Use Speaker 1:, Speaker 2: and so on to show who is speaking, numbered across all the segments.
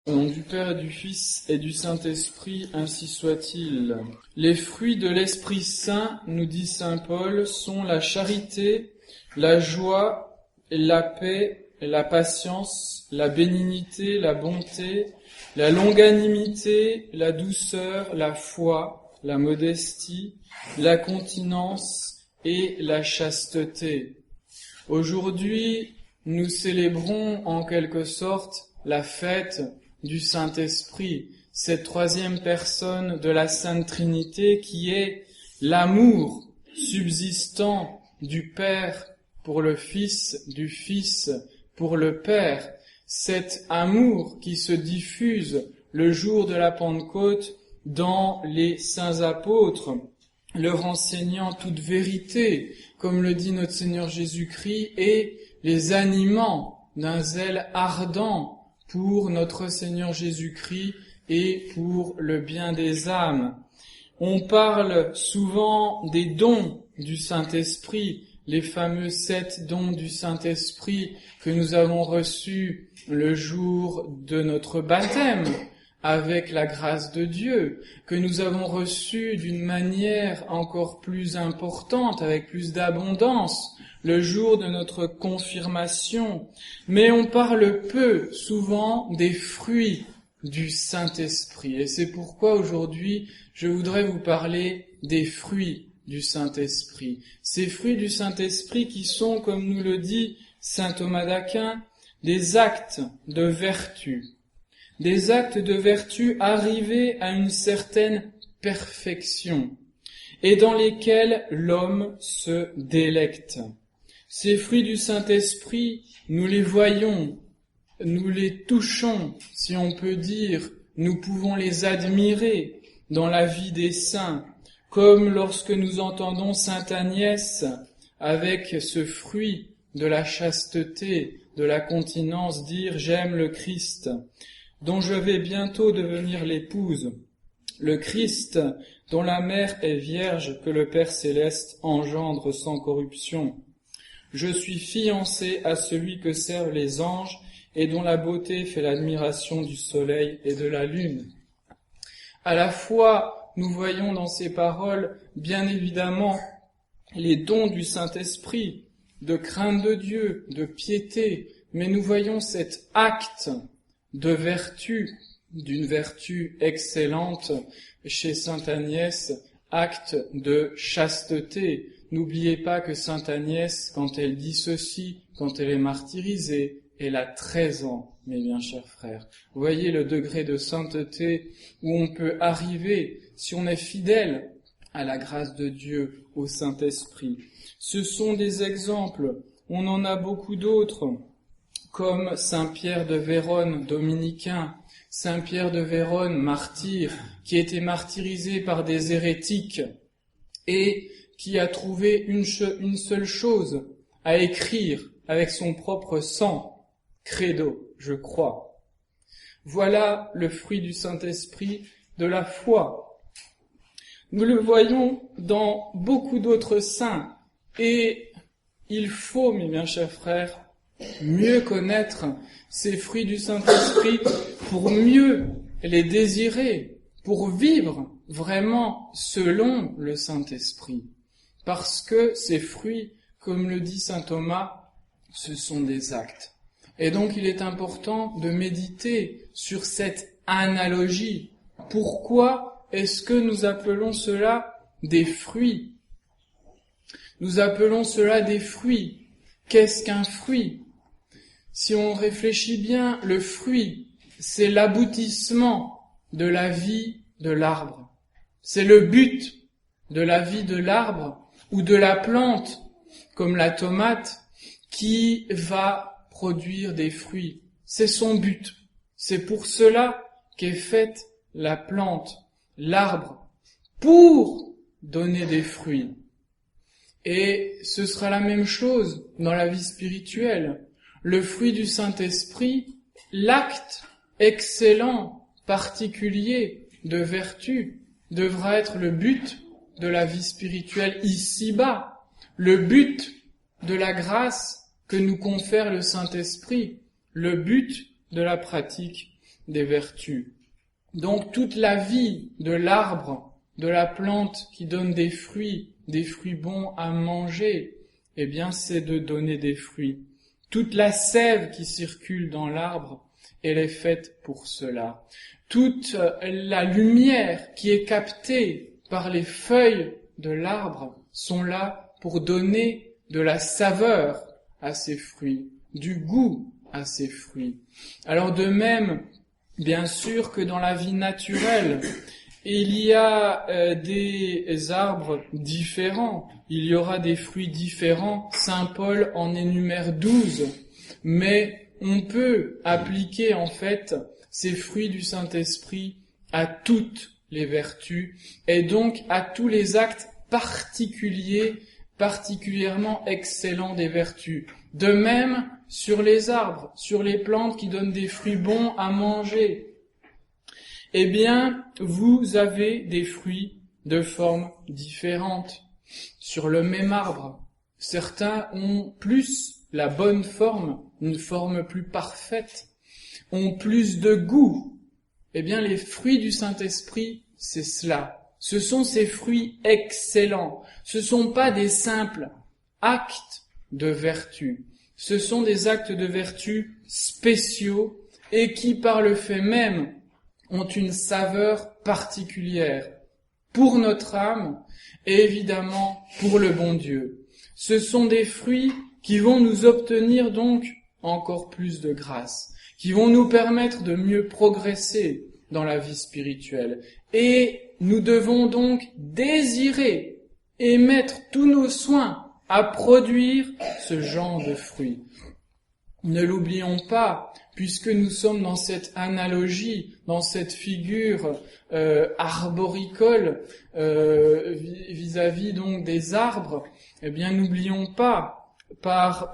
Speaker 1: Au nom du Père et du Fils et du Saint-Esprit, ainsi soit-il. Les fruits de l'Esprit Saint, nous dit saint Paul, sont la charité, la joie, la paix, la patience, la bénignité, la bonté, la longanimité, la douceur, la foi, la modestie, la continence et la chasteté. Aujourd'hui, nous célébrons en quelque sorte la fête du Saint-Esprit, cette troisième personne de la Sainte Trinité qui est l'amour subsistant du Père pour le Fils, du Fils pour le Père, cet amour qui se diffuse le jour de la Pentecôte dans les saints apôtres, leur enseignant toute vérité, comme le dit notre Seigneur Jésus-Christ, et les animant d'un zèle ardent pour notre Seigneur Jésus-Christ et pour le bien des âmes. On parle souvent des dons du Saint-Esprit, les fameux 7 dons du Saint-Esprit que nous avons reçus le jour de notre baptême, avec la grâce de Dieu, que nous avons reçus d'une manière encore plus importante, avec plus d'abondance, le jour de notre confirmation. Mais on parle peu, souvent, des fruits du Saint-Esprit. Et c'est pourquoi aujourd'hui, je voudrais vous parler des fruits du Saint-Esprit. Ces fruits du Saint-Esprit qui sont, comme nous le dit saint Thomas d'Aquin, des actes de vertu. Des actes de vertu arrivés à une certaine perfection et dans lesquels l'homme se délecte. Ces fruits du Saint-Esprit, nous les voyons, nous les touchons, si on peut dire, nous pouvons les admirer dans la vie des saints, comme lorsque nous entendons sainte Agnès avec ce fruit de la chasteté, de la continence, dire « J'aime le Christ », dont je vais bientôt devenir l'épouse, le Christ, dont la mère est vierge, que le Père céleste engendre sans corruption. Je suis fiancé à celui que servent les anges et dont la beauté fait l'admiration du soleil et de la lune. À la fois, nous voyons dans ces paroles, bien évidemment, les dons du Saint-Esprit, de crainte de Dieu, de piété, mais nous voyons cet acte de vertu, d'une vertu excellente chez sainte Agnès, acte de chasteté. N'oubliez pas que sainte Agnès, quand elle dit ceci, quand elle est martyrisée, elle a 13 ans, mes bien chers frères. Vous voyez le degré de sainteté où on peut arriver si on est fidèle à la grâce de Dieu, au Saint-Esprit. Ce sont des exemples, on en a beaucoup d'autres, comme saint Pierre de Vérone, dominicain, saint Pierre de Vérone, martyr, qui était martyrisé par des hérétiques et qui a trouvé une seule chose à écrire avec son propre sang, credo, je crois. Voilà le fruit du Saint-Esprit, de la foi. Nous le voyons dans beaucoup d'autres saints et il faut, mes bien chers frères, mieux connaître ces fruits du Saint-Esprit pour mieux les désirer, pour vivre vraiment selon le Saint-Esprit. Parce que ces fruits, comme le dit saint Thomas, ce sont des actes. Et donc il est important de méditer sur cette analogie. Pourquoi est-ce que nous appelons cela des fruits? Nous appelons cela des fruits. Qu'est-ce qu'un fruit? Si on réfléchit bien, le fruit, c'est l'aboutissement de la vie de l'arbre. C'est le but de la vie de l'arbre ou de la plante, comme la tomate, qui va produire des fruits. C'est son but. C'est pour cela qu'est faite la plante, l'arbre, pour donner des fruits. Et ce sera la même chose dans la vie spirituelle. Le fruit du Saint-Esprit, l'acte excellent, particulier de vertu, devra être le but de la vie spirituelle ici-bas, le but de la grâce que nous confère le Saint-Esprit, le but de la pratique des vertus. Donc toute la vie de l'arbre, de la plante qui donne des fruits bons à manger, eh bien c'est de donner des fruits. Toute la sève qui circule dans l'arbre, elle est faite pour cela. Toute la lumière qui est captée par les feuilles de l'arbre sont là pour donner de la saveur à ces fruits, du goût à ces fruits. Alors de même, bien sûr que dans la vie naturelle, il y a des arbres différents, il y aura des fruits différents. Saint Paul en énumère 12, mais on peut appliquer en fait ces fruits du Saint-Esprit à toutes les vertus et donc à tous les actes particulièrement excellents des vertus. De même sur les arbres, sur les plantes qui donnent des fruits bons à manger. Eh bien, vous avez des fruits de formes différentes. Sur le même arbre, certains ont plus la bonne forme, une forme plus parfaite, ont plus de goût. Eh bien, les fruits du Saint-Esprit, c'est cela. Ce sont ces fruits excellents. Ce ne sont pas des simples actes de vertu. Ce sont des actes de vertu spéciaux et qui, par le fait même, ont une saveur particulière pour notre âme et évidemment pour le bon Dieu. Ce sont des fruits qui vont nous obtenir donc encore plus de grâce, qui vont nous permettre de mieux progresser dans la vie spirituelle. Et nous devons donc désirer et mettre tous nos soins à produire ce genre de fruits. Ne l'oublions pas, puisque nous sommes dans cette analogie, dans cette figure arboricole vis-à-vis donc des arbres, eh bien n'oublions pas, par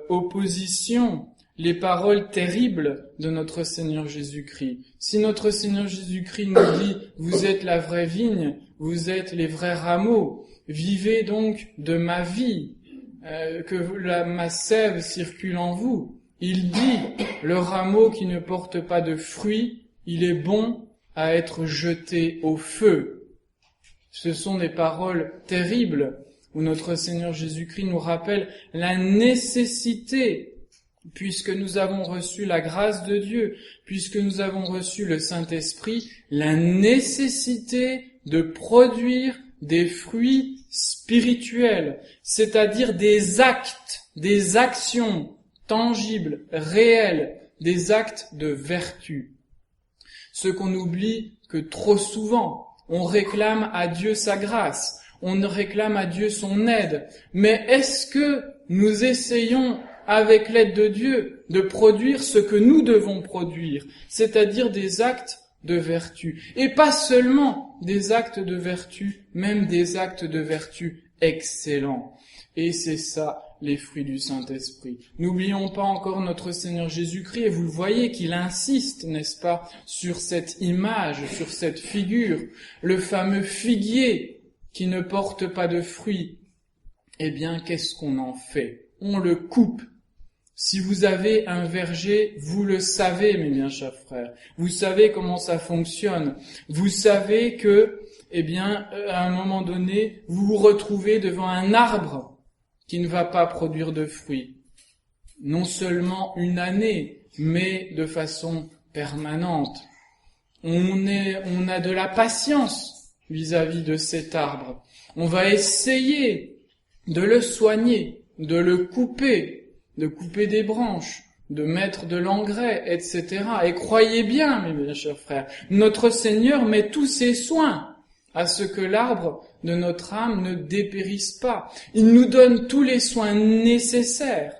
Speaker 1: opposition, les paroles terribles de notre Seigneur Jésus-Christ. Si notre Seigneur Jésus-Christ nous dit « Vous êtes la vraie vigne, vous êtes les vrais rameaux, vivez donc de ma vie, que ma sève circule en vous », il dit « Le rameau qui ne porte pas de fruits, il est bon à être jeté au feu ». Ce sont des paroles terribles où notre Seigneur Jésus-Christ nous rappelle la nécessité, puisque nous avons reçu la grâce de Dieu, puisque nous avons reçu le Saint-Esprit, la nécessité de produire des fruits spirituels, c'est-à-dire des actes, des actions tangibles, réels, des actes de vertu. Ce qu'on oublie que trop souvent, on réclame à Dieu sa grâce, on réclame à Dieu son aide, mais est-ce que nous essayons avec l'aide de Dieu, de produire ce que nous devons produire, c'est-à-dire des actes de vertu. Et pas seulement des actes de vertu, même des actes de vertu excellents. Et c'est ça, les fruits du Saint-Esprit. N'oublions pas encore notre Seigneur Jésus-Christ, et vous le voyez qu'il insiste, n'est-ce pas, sur cette image, sur cette figure, le fameux figuier qui ne porte pas de fruits. Eh bien, qu'est-ce qu'on en fait? On le coupe. Si vous avez un verger, vous le savez, mes bien chers frères. Vous savez comment ça fonctionne. Vous savez que, eh bien, à un moment donné, vous vous retrouvez devant un arbre qui ne va pas produire de fruits. Non seulement une année, mais de façon permanente. On a de la patience vis-à-vis de cet arbre. On va essayer de le soigner, de le couper, de couper des branches, de mettre de l'engrais, etc. Et croyez bien, mes bien chers frères, notre Seigneur met tous ses soins à ce que l'arbre de notre âme ne dépérisse pas. Il nous donne tous les soins nécessaires.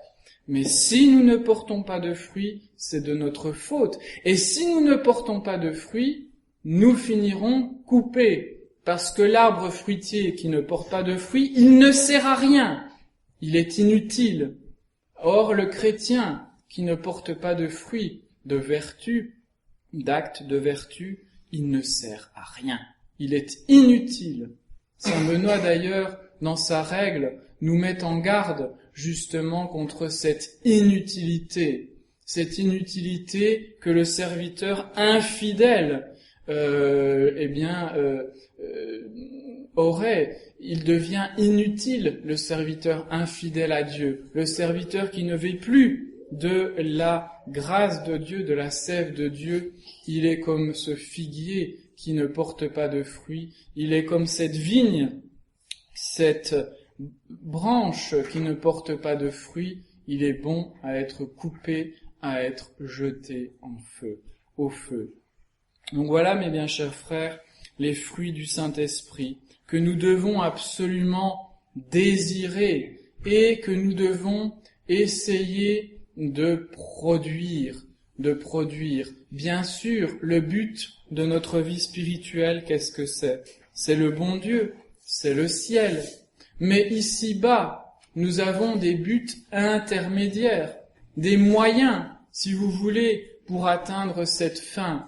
Speaker 1: Mais si nous ne portons pas de fruits, c'est de notre faute. Et si nous ne portons pas de fruits, nous finirons coupés. Parce que l'arbre fruitier qui ne porte pas de fruits, il ne sert à rien. Il est inutile. Or, le chrétien qui ne porte pas de fruits, de vertu, d'actes de vertu, il ne sert à rien. Il est inutile. Saint Benoît, d'ailleurs, dans sa règle, nous met en garde justement contre cette inutilité. cette inutilité que le serviteur infidèle aurait. Il devient inutile, le serviteur infidèle à Dieu, le serviteur qui ne vit plus de la grâce de Dieu, de la sève de Dieu. Il est comme ce figuier qui ne porte pas de fruits, il est comme cette vigne, cette branche qui ne porte pas de fruits. Il est bon à être coupé, à être jeté au feu. Donc voilà, mes bien chers frères, les fruits du Saint-Esprit que nous devons absolument désirer et que nous devons essayer de produire. Bien sûr, le but de notre vie spirituelle, qu'est-ce que c'est? C'est le bon Dieu, c'est le ciel. Mais ici-bas, nous avons des buts intermédiaires, des moyens, si vous voulez, pour atteindre cette fin.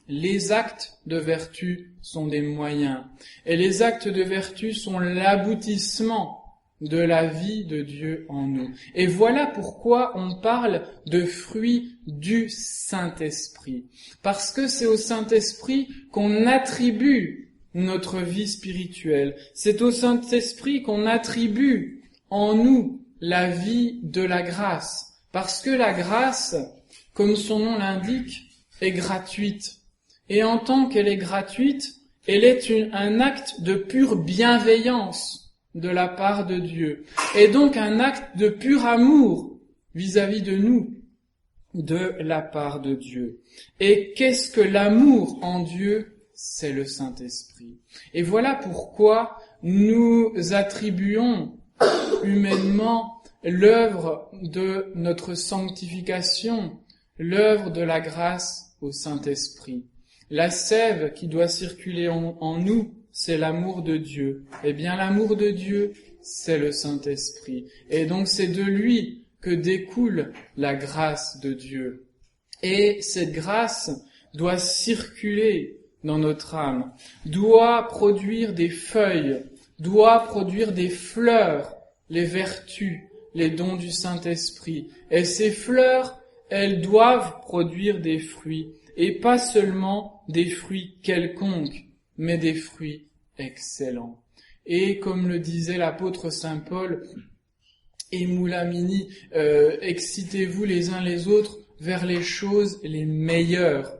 Speaker 1: Les actes de vertu sont des moyens, et les actes de vertu sont l'aboutissement de la vie de Dieu en nous. Et voilà pourquoi on parle de fruits du Saint-Esprit. Parce que c'est au Saint-Esprit qu'on attribue notre vie spirituelle. C'est au Saint-Esprit qu'on attribue en nous la vie de la grâce. Parce que la grâce, comme son nom l'indique, est gratuite. Et en tant qu'elle est gratuite, elle est un acte de pure bienveillance de la part de Dieu. Et donc un acte de pur amour vis-à-vis de nous, de la part de Dieu. Et qu'est-ce que l'amour en Dieu? C'est le Saint-Esprit. Et voilà pourquoi nous attribuons humainement l'œuvre de notre sanctification, l'œuvre de la grâce au Saint-Esprit. La sève qui doit circuler en nous, c'est l'amour de Dieu. Eh bien, l'amour de Dieu, c'est le Saint-Esprit. Et donc, c'est de lui que découle la grâce de Dieu. Et cette grâce doit circuler dans notre âme, doit produire des feuilles, doit produire des fleurs, les vertus, les dons du Saint-Esprit. Et ces fleurs, elles doivent produire des fruits. Et pas seulement des fruits quelconques, mais des fruits excellents. Et comme le disait l'apôtre Saint Paul, Emoulamini, excitez-vous les uns les autres vers les choses les meilleures,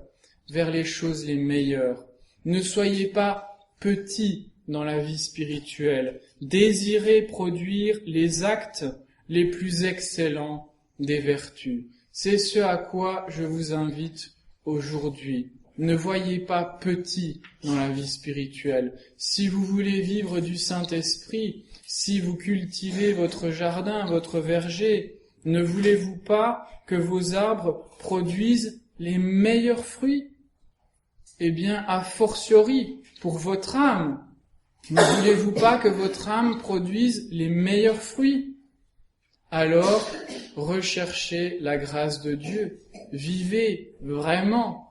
Speaker 1: vers les choses les meilleures. Ne soyez pas petits dans la vie spirituelle. Désirez produire les actes les plus excellents des vertus. C'est ce à quoi je vous invite aujourd'hui. Ne voyez pas petit dans la vie spirituelle. Si vous voulez vivre du Saint-Esprit, si vous cultivez votre jardin, votre verger, ne voulez-vous pas que vos arbres produisent les meilleurs fruits? Eh bien, a fortiori, pour votre âme, ne voulez-vous pas que votre âme produise les meilleurs fruits? Alors, recherchez la grâce de Dieu. Vivez vraiment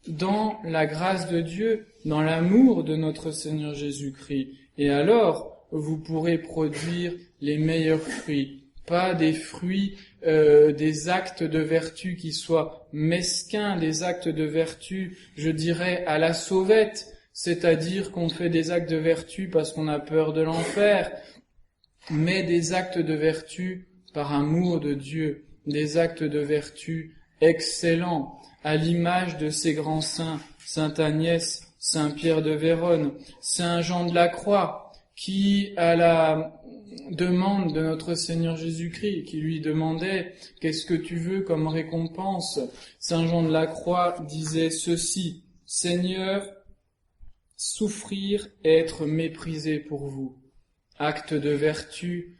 Speaker 1: dans la grâce de Dieu, dans l'amour de notre Seigneur Jésus-Christ. Et alors, vous pourrez produire les meilleurs fruits. Pas des fruits, des actes de vertu qui soient mesquins, des actes de vertu, je dirais, à la sauvette, c'est-à-dire qu'on fait des actes de vertu parce qu'on a peur de l'enfer, mais des actes de vertu par amour de Dieu, des actes de vertu excellents, à l'image de ces grands saints, Sainte Agnès, Saint Pierre de Vérone, Saint Jean de la Croix, qui, à la demande de notre Seigneur Jésus-Christ, qui lui demandait « Qu'est-ce que tu veux comme récompense ?» Saint Jean de la Croix disait ceci « Seigneur, souffrir et être méprisé pour vous. » Acte de vertu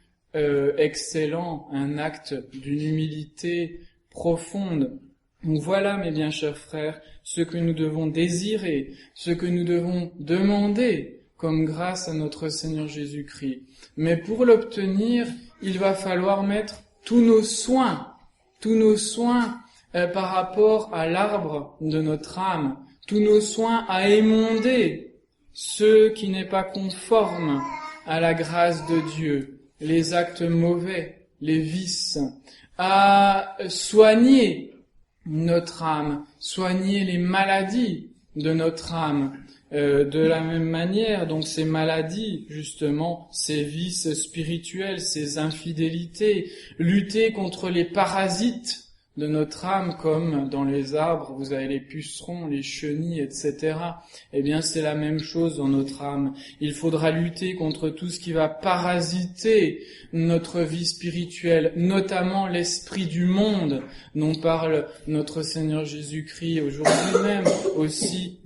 Speaker 1: excellent, un acte d'une humilité profonde. Donc voilà, mes bien chers frères, ce que nous devons désirer, ce que nous devons demander comme grâce à notre Seigneur Jésus-Christ. Mais pour l'obtenir, il va falloir mettre tous nos soins par rapport à l'arbre de notre âme, tous nos soins à émonder ce qui n'est pas conforme à la grâce de Dieu, les actes mauvais, les vices, à soigner notre âme, soigner les maladies de notre âme. De la même manière, donc ces maladies, justement, ces vices spirituels, ces infidélités, lutter contre les parasites de notre âme, comme dans les arbres, vous avez les pucerons, les chenilles, etc. Eh bien, c'est la même chose dans notre âme. Il faudra lutter contre tout ce qui va parasiter notre vie spirituelle, notamment l'esprit du monde, dont parle notre Seigneur Jésus-Christ aujourd'hui même, aussi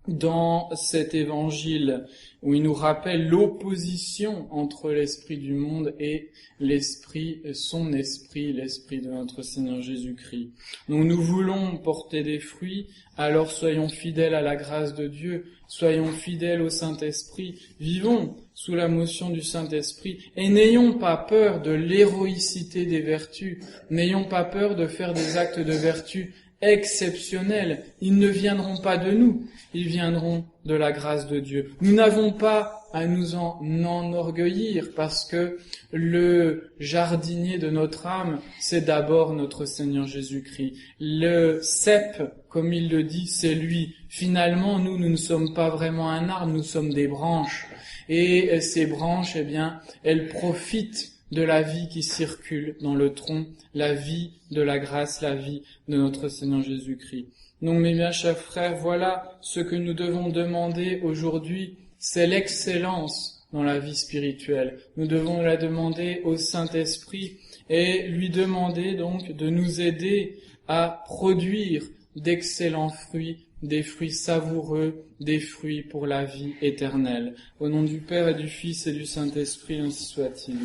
Speaker 1: dans cet évangile, où il nous rappelle l'opposition entre l'esprit du monde et l'esprit de notre Seigneur Jésus-Christ. Donc nous voulons porter des fruits, alors soyons fidèles à la grâce de Dieu, soyons fidèles au Saint-Esprit, vivons sous la motion du Saint-Esprit, et n'ayons pas peur de l'héroïcité des vertus, n'ayons pas peur de faire des actes de vertu exceptionnels. Ils ne viendront pas de nous, ils viendront de la grâce de Dieu. Nous n'avons pas à nous en enorgueillir, parce que le jardinier de notre âme, c'est d'abord notre Seigneur Jésus-Christ. Le cep, comme il le dit, c'est lui. Finalement, nous ne sommes pas vraiment un arbre, nous sommes des branches. Et ces branches, eh bien, elles profitent de la vie qui circule dans le tronc, la vie de la grâce, la vie de notre Seigneur Jésus-Christ. Donc, mes bien chers frères, voilà ce que nous devons demander aujourd'hui, c'est l'excellence dans la vie spirituelle. Nous devons la demander au Saint-Esprit et lui demander donc de nous aider à produire d'excellents fruits, des fruits savoureux, des fruits pour la vie éternelle. Au nom du Père et du Fils et du Saint-Esprit, ainsi soit-il.